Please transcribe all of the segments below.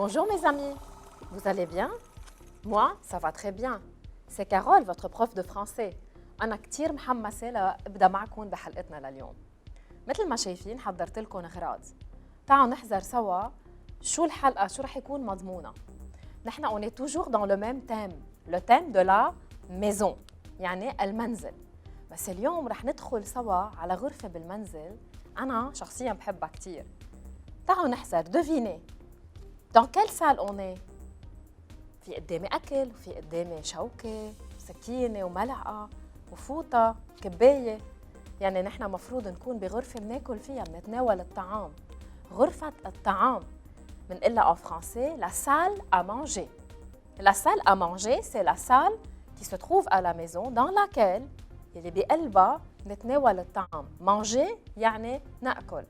Bonjour mes amis, vous allez bien? Moi, ça va très bien. C'est Carole, votre prof de français. أنا كتير محمسة لأبدأ معكم بحلقتنا لليوم. مثل ما شايفين حضرت لكم أغراض. تعالوا نحذر سوا شو الحلقة شو رح يكون مضمونها. نحن on est toujours dans le même thème, le thème de la maison, يعني المنزل. بس اليوم رح ندخل سوا على غرفة بالمنزل أنا شخصياً بحبها كتير. تعالوا نحذر, devinez. Dans quelle salle on est? في قدامي أكل وفي قدامي شوكة وسكينة وملعقة وفوطة كباية. يعني نحن مفروض نكون بغرفة بناكل فيها بنتناول الطعام. غرفة الطعام بنقلها en français la salle à manger. La salle à manger c'est la salle qui se trouve à la maison dans laquelle اللي بقلبها نتناول الطعام. manger يعني نأكل.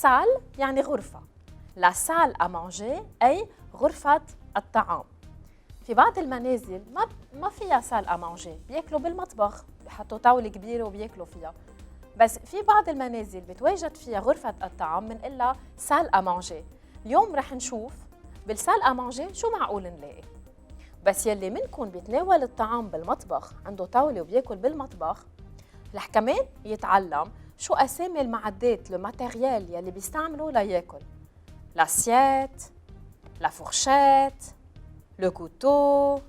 salle يعني غرفة. La salle à manger أي غرفة الطعام. في بعض المنازل ما فيها سال à manger، بياكلوا بالمطبخ، بيحطوا طاولة كبيرة وبياكلوا فيها. بس في بعض المنازل بتواجد فيها غرفة الطعام بنقلها سال à manger. اليوم رح نشوف بالسال à manger شو معقول نلاقي. بس يلي منكم بيتناول الطعام بالمطبخ، عنده طاولة وبياكل بالمطبخ، رح كمان يتعلم شو أسامي المعدات، الماتيريال يلي بيستعملوا لياكل. L'assiette, la fourchette, le couteau,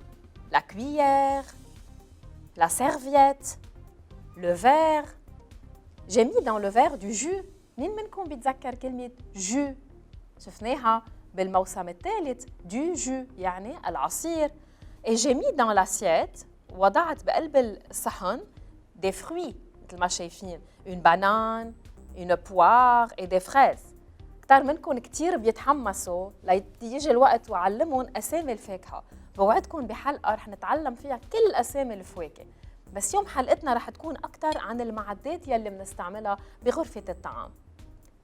la cuillère, la serviette, le verre. J'ai mis dans le verre du jus. مين منكم بيتذكر كلمة jus؟ شفناها بالموسم الثالث du jus يعني العصير. Et j'ai mis dans l'assiette وضعت بقلب الصحن des fruits مثل ما شايفين une banane, une poire et des fraises. كتار منكم كتير بيتحمسوا ليجي الوقت وعلمهم أسامي الفاكهة. بوعدكم بحلقة رح نتعلم فيها كل أسامي الفواكه. بس يوم حلقتنا رح تكون أكتر عن المعدات يلي بنستعملها بغرفة الطعام.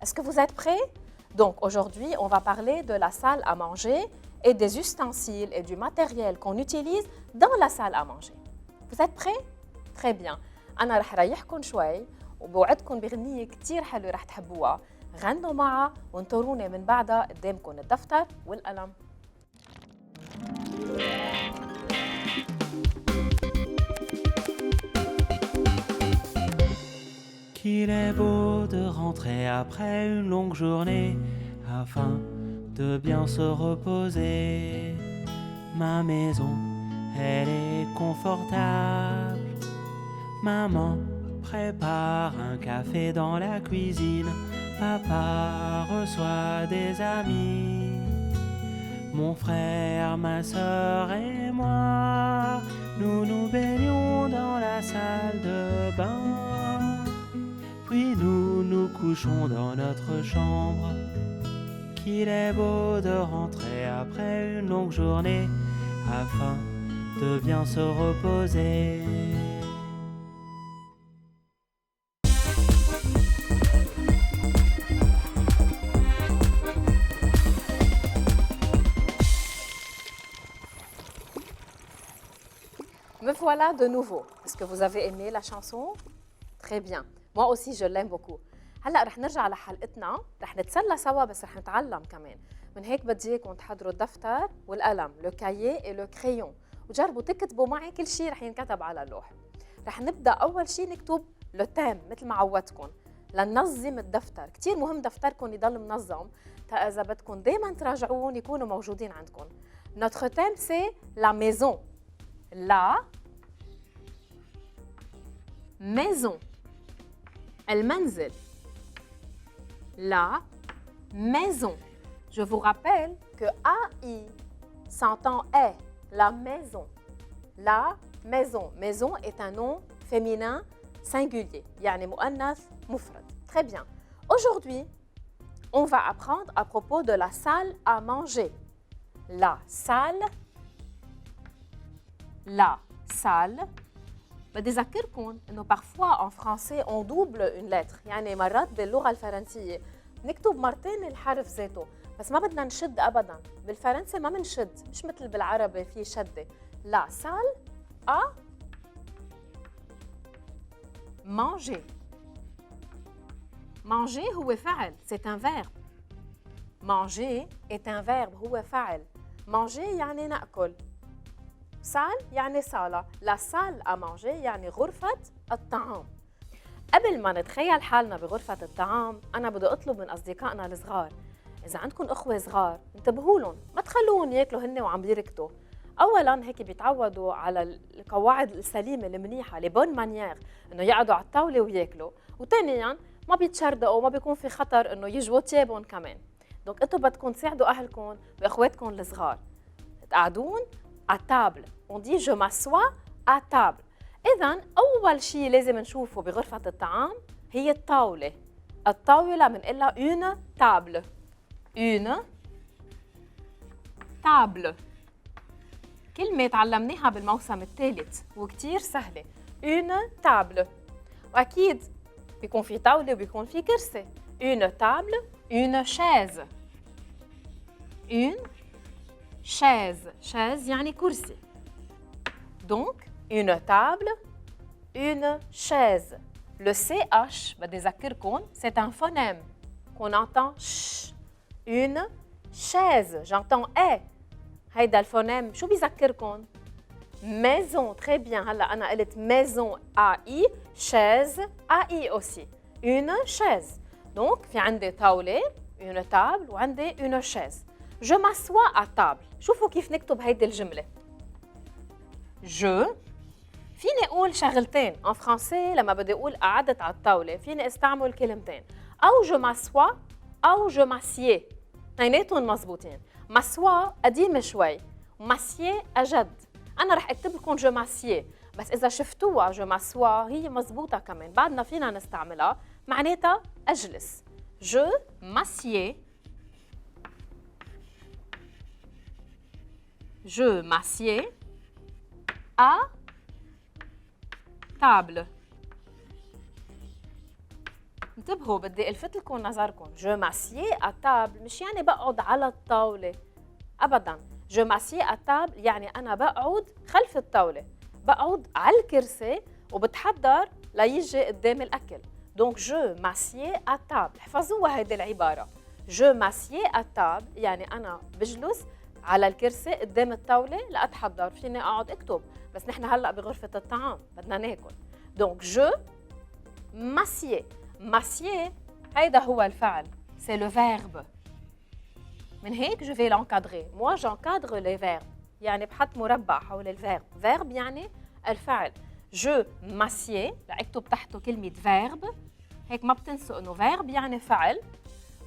Est-ce que vous êtes prêts? Donc aujourd'hui, on va parler de la salle à manger et des ustensiles et du matériel qu'on utilise dans la salle à manger. Vous êtes prêts? Très bien. أنا رح ريحكم شوي وبوعدكم بغنية كتير حلوة رح تحبوها. غنوا معها وانطروني من بعدها قدامكم الدفتر والقلم. Qu'il est beau de rentrer après une longue journée afin de bien se reposer. Ma maison, elle est confortable. Maman prépare un café dans la cuisine. Papa reçoit des amis. Mon frère, ma sœur et moi, nous nous baignons dans la salle de bain. Puis nous nous couchons dans notre chambre. Qu'il est beau de rentrer après une longue journée afin de bien se reposer. Me voilà de nouveau. Est-ce que vous avez aimé la chanson? Très bien. Moi aussi, je l'aime beaucoup. هلا رح نرجع لحلقتنا، رح نتسلى سوا بس رح نتعلم كمان. من هيك بدي اياكم تحضروا الدفتر والقلم، لو كاييه et le crayon، وجربوا تكتبوا معي كل شيء رح ينكتب على اللوح. رح نبدا اول شيء نكتب لو تيم مثل ما عودتكم لننظم الدفتر. كثير مهم دفتركم يضل منظم تا اذا بدكم دائما تراجعون يكونوا موجودين عندكم. Notre thème c'est la maison. La maison. المنزل. La maison. Je vous rappelle que AI s'entend est, la maison. La maison. Maison est un nom féminin singulier. يعني مؤنث مفرد. Très bien. Aujourd'hui, on va apprendre à propos de la salle à manger. La salle. La salle. بدي أذكركم إنه parfois en français on double une lettre. يعني مرات باللغة الفرنسية نكتب مرتين الحرف ذاته بس ما بدنا نشد أبداً. بالفرنسي ما بنشد، مش مثل بالعربي في شدة. La salle à manger. Manger هو فعل, c'est un verbe. manger est un verbe هو فعل. manger يعني نأكل. salle يعني صالة. la salle à manger يعني غرفة الطعام. قبل ما نتخيل حالنا بغرفة الطعام أنا بدي أطلب من أصدقائنا الصغار إذا عندكم أخوة صغار انتبهوا لهم، ما تخلوهم ياكلوا هن وعم بيركضوا. أولاً هيك بيتعودوا على القواعد السليمة المنيحة لبون مانيير إنه يقعدوا على الطاولة وياكلوا، وثانياً ما بيتشردقوا وما بيكون في خطر إنه يجوا تيابهم كمان. دونك أنتوا بدكم تساعدوا أهلكم وإخواتكم الصغار تقعدون على الطابل. on dit je m'assois à table. إذن أول شيء لازم نشوفه بغرفة الطعام هي الطاولة. الطاولة بنقلها une table. une table. كلمة تعلمناها بالموسم الثالث وكتير سهلة. une table. وأكيد بيكون في طاولة وبيكون في كرسي. une table, une chaise. une chaise. chaise يعني كرسي. donc une table, une chaise. Le CH, بدي أذكركم, c'est un phonème qu'on entend ch. Une chaise, j'entends E. هيدا الفونيم شو بيذكركم؟ maison, très bien. هلا أنا قلت maison AI, chaise AI aussi. Une chaise. donc في عندي طاولة, une table وعندي une chaise. Je m'assois à table. شوفوا كيف نكتب هيدي الجملة. je فيني أقول شغلتين. en français لما بدي أقول قعدت على الطاولة فيني استعمل كلمتين. أو je m'assois أو je m'assieds. اثنيناتهم مزبوطين. m'assois قديمة شوي. m'assieds أجد. أنا رح أكتب لكم je m'assieds. بس إذا شفتوها je m'assois هي مزبوطة كمان. بعدنا فينا نستعملها. معناتها أجلس. je m'assieds. je m'assieds à table. انتبهوا بدي الفت لكم نظركم. je m'assieds à table مش يعني بقعد على الطاولة أبداً. je m'assieds à table يعني أنا بقعد خلف الطاولة، بقعد على الكرسي وبتحضر ليجي قدام الأكل. donc je m'assieds à table. احفظوها هيدي العبارة. je m'assieds à table يعني أنا بجلس على الكرسي قدام الطاولة لأتحضر. فيني أقعد أكتب بس نحن هلأ بغرفة الطعام بدنا ناكل. donc je m'assieds. m'assieds هيدا هو الفعل. c'est le verbe. من هيك je vais l'encadrer. moi j'encadre les verbes. يعني بحط مربع حول الفيرب. verbe يعني الفعل. je m'assieds رح اكتب تحته كلمة verbe. هيك ما بتنسوا انه verbe يعني فعل.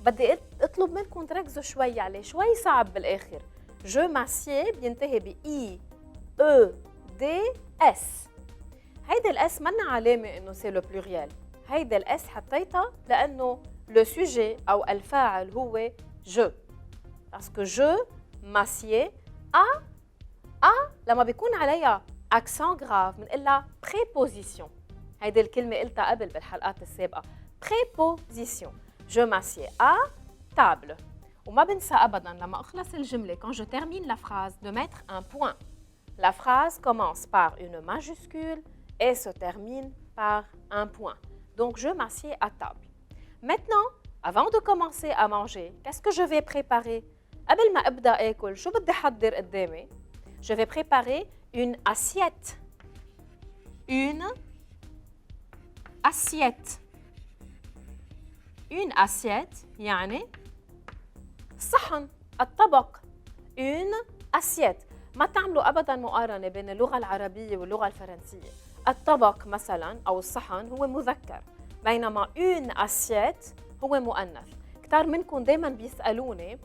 بدي اطلب منكم تركزوا شوي عليه، شوي صعب بالاخر. je m'assieds بينتهي ب I E D S. هيدا الاس منا علامة انه سي لو بلوريال. هيدا الاس حطيتها لانه لو سوجي او الفاعل هو je. باسكو je m'assieds à لما بيكون عليها accent grave بنقلها préposition. هيدي الكلمة قلتها قبل بالحلقات السابقة. préposition. je m'assieds à table. وما بنسى أبداً لما أخلص الجملة quand je termine la phrase de mettre un point. La phrase commence par une majuscule et se termine par un point. Donc je m'assieds à table. Maintenant, avant de commencer à manger, qu'est-ce que je vais préparer? قبل ما أبدأ آكل شو بدي أحضر قدامي؟ Je vais préparer une assiette. Une assiette. Une assiette يعني صحن، الطبق. Une assiette. ما تعملوا أبداً مقارنة بين اللغة العربية واللغة الفرنسية. الطبق مثلاً أو الصحن هو مذكر، بينما une assiette هو مؤنث. كتار منكم دايماً بيسألوني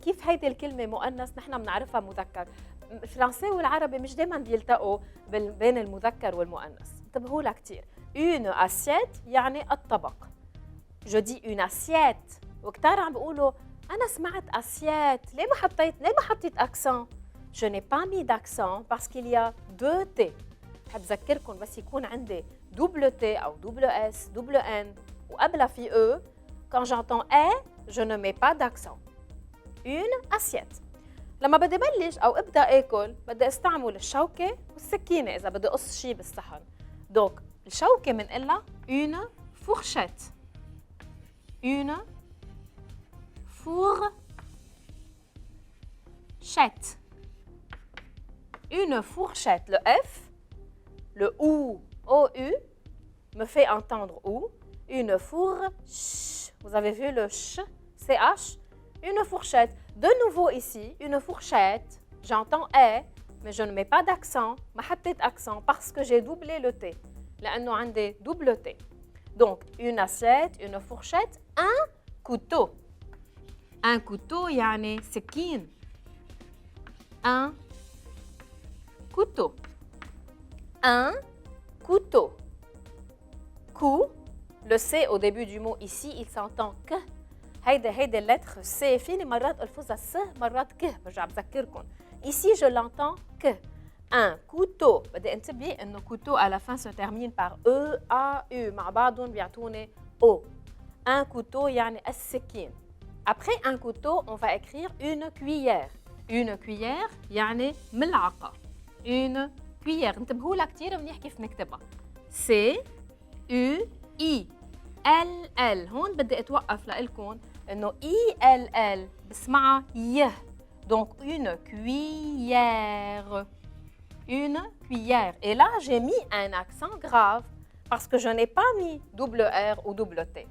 كيف هيدي الكلمة مؤنث نحن بنعرفها مذكر. الفرنسي والعربي مش دايماً بيلتقوا بين المذكر والمؤنث. انتبهوا لها كتير. une assiette يعني الطبق. je dis une assiette. وكتار عم بيقولوا أنا سمعت assiette، ليه ما حطيت accent؟ Je n'ai pas mis d'accent parce qu'il y a deux T. بحب أذكركم بس يكون عندي double T أو double S, double N وقبلها في E. Quand j'entends E, je ne mets pas d'accent. Une assiette. لما بدي بلش أو أبدأ آكل بدي أستعمل الشوكة والسكينة إذا بدي أقص شيء بالصحن. donc الشوكة منقلها une fourchette. Une fourchette. Une fourchette. Le F, le OU, O-U, me fait entendre OU. Une fourche. Vous avez vu le ch, CH? Une fourchette. De nouveau ici, une fourchette. J'entends E, mais je ne mets pas d'accent. ما حطيت accent parce que j'ai doublé le T. لأنه عندي double T. Donc, une assiette, une fourchette, un couteau. Un couteau يعني سكين. Un couteau. Un couteau. Coup, le C au début du mot ici, il s'entend que. هيدا اللتر C فيني مرات الفظها س مرات ك برجع بذكركم. Ici je l'entends que. Un couteau. بدي انتبهي انه couteau à la fin se termine par E, A, U. مع بعضهم بيعطوني O. Un couteau يعني السكين. Après un couteau, on va écrire une cuillère. Une cuillère يعني ملعقة. Une cuillère. انتبهوا لها كثير منيح كيف نكتبها. C, U, I, L, L. هون بدي اتوقف لكم انه I, L, L بسمعها ي. Donc une cuillère. Une cuillère. Et là, j'ai mis un accent grave parce que je n'ai pas mis double R ou double T.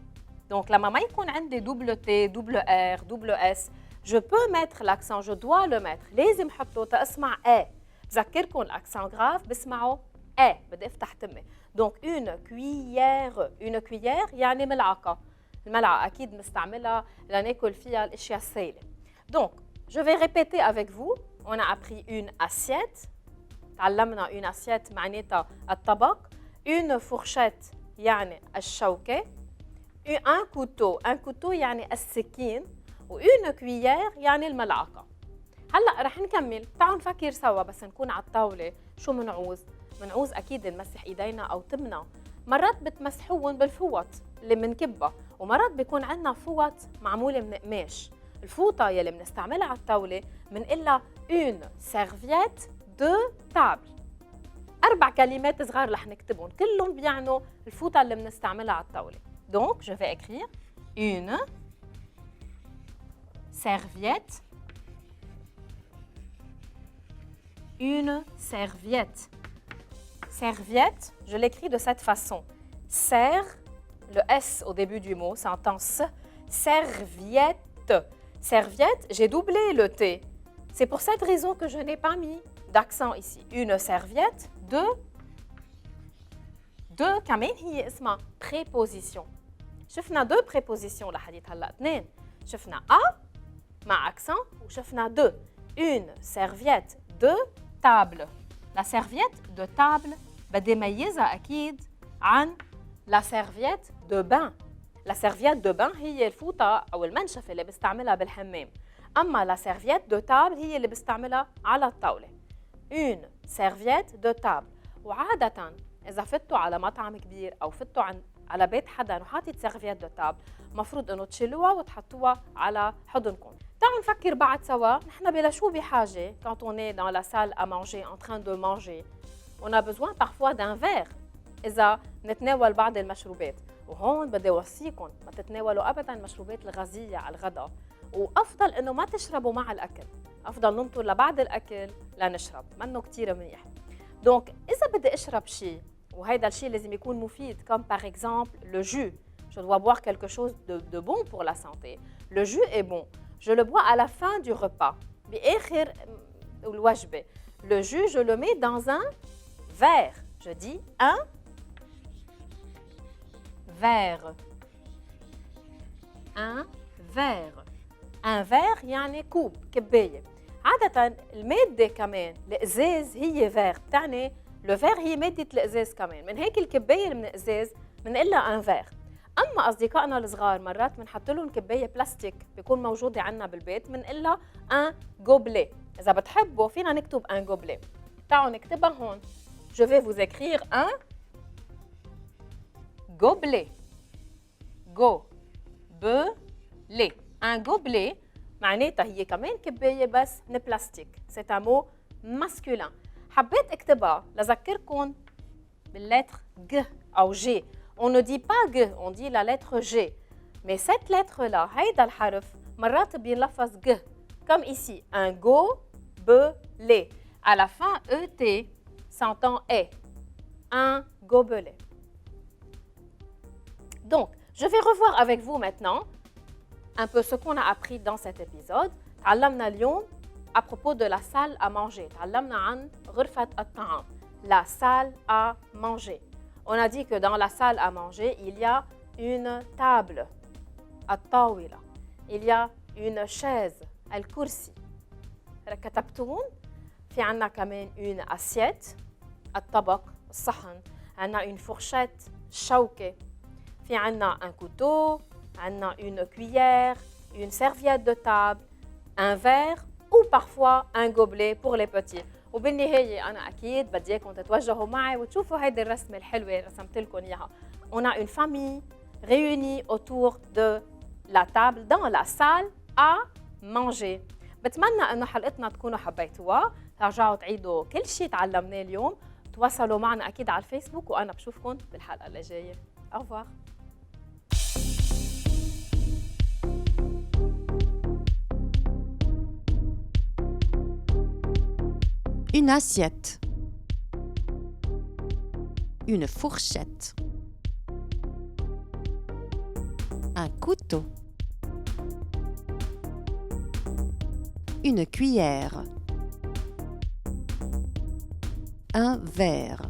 Donc, la maman يكون عندي double T, double R, double S, je peux mettre l'accent, je dois le mettre. لازم حطه تسمع E. بذكركم l'accent grave بسمعه E. بدي افتح تمي. Donc, une cuillère. Une cuillère يعني ملعقة. الملعقة أكيد بنستعملها لناكل فيها الأشياء السائلة. Donc, je vais répéter avec vous. On a appris une assiette. تعلمنا une assiette معناتها الطبق. Une fourchette يعني الشوكة. Un couteau. Un couteau يعني السكين. و une cuillère يعني الملعقة. هلأ رح نكمل. تعالوا نفكر سوا بس نكون على الطاولة. شو منعوز؟ منعوز أكيد نمسح إيدينا أو تمنا. مرات بتمسحوهم بالفوط اللي منكبها. ومرات بيكون عندنا فوط معمولة من قماش. الفوطة يلي بنستعملها على الطاولة بنقلها une serviette de table. 4 كلمات صغار رح نكتبهم كلهم بيعنوا الفوطة اللي بنستعملها على الطاولة. Donc je vais écrire une serviette. Une serviette. Serviette, je l'écris de cette façon. Serre, le S au début du mot, s'entend S. Serviette. Serviette, j'ai doublé le T. C'est pour cette raison que je n'ai pas mis d'accent ici. Une serviette de كمان هي اسمها préposition. شفنا deux prépositions لحديت هلا اثنين. شفنا A مع accent وشفنا de. Une serviette de table. La serviette de table بدي ميزها أكيد عن la serviette de bain. La serviette de bain هي الفوطة أو المنشفة اللي بستعملها بالحمام. أما la serviette de table هي اللي بستعملها على الطاولة. Une serviette de table. وعادة إذا فتوا على مطعم كبير أو فتوا على بيت حدا وحاطط سيرفيت دو تاب مفروض إنه تشيلوها وتحطوها على حضنكم. تعالوا نفكر بعد سوا نحن بلا شو بحاجة quand on est dans la salle à manger en train de manger. On a besoin parfois d'un verre إذا نتناول بعض المشروبات. وهون بدي أوصيكم ما تتناولوا أبداً المشروبات الغازية على الغداء. وأفضل إنه ما تشربوا مع الأكل. أفضل ننطر لبعد الأكل لنشرب. منه كتير منيح. Donc إذا بدي أشرب شيء وهذا الشيء لازم يكون مفيد comme par exemple le jus. Je dois boire quelque chose de bon pour la santé. Le jus est bon. Je le bois à la fin du repas. بآخر الوجبة. Le jus, je le mets dans un verre. Je dis un verre. Un verre. Un verre يعني كوب كباية. عادة المادة كمان الإزاز هي فير بتعني لو فير هي مادة الإزاز كمان. من هيك الكباية اللي من الإزاز بنقلها ان فير. أما أصدقائنا الصغار مرات بنحط لهم كباية بلاستيك بيكون موجودة عندنا بالبيت بنقلها ان جوبلي. إذا بتحبوا فينا نكتب ان جوبلي. تعالوا نكتبها هون. Je vais vous écrire un gobelet. Gobelet. Un gobelet معناتها هي كمان كباية بس من بلاستيك. C'est un mot masculin. حبيت اكتبها لذكركم باللتر G أو G. On ne dit pas G, on dit la lettre G. Mais cette lettre-là, هيدا الحرف مرات بينلفظ ج comme ici un gobelet à la fin ET s'entend E un gobelet. Donc je vais revoir avec vous maintenant un peu ce qu'on a appris dans cet épisode. تعلمنا اليوم à propos de la salle à manger. تعلمنا عن غرفة الطعام. La salle à manger. On a dit que dans la salle à manger, il y a une table, الطاولة. Il y a une chaise, الكرسي. كتبتون في عنا كمان une assiette, الطبق, الصحن. عنا une fourchette, الشوكة. في عنا un couteau, عنا une cuillère, une serviette de table, un verre ou parfois un gobelet pour les petits. وبالنهاية أنا أكيد بدي إياكم تتوجهوا معي وتشوفوا هيدي الرسمة الحلوة رسمت لكم إياها. On a une famille réunie autour de la table dans la salle à manger. بتمنى إنه حلقتنا تكونوا حبيتوها، ترجعوا تعيدوا كل شيء تعلمناه اليوم، تواصلوا معنا أكيد على الفيسبوك وأنا بشوفكم بالحلقة اللي جاية. Au revoir. Une assiette, une fourchette, un couteau, une cuillère, un verre.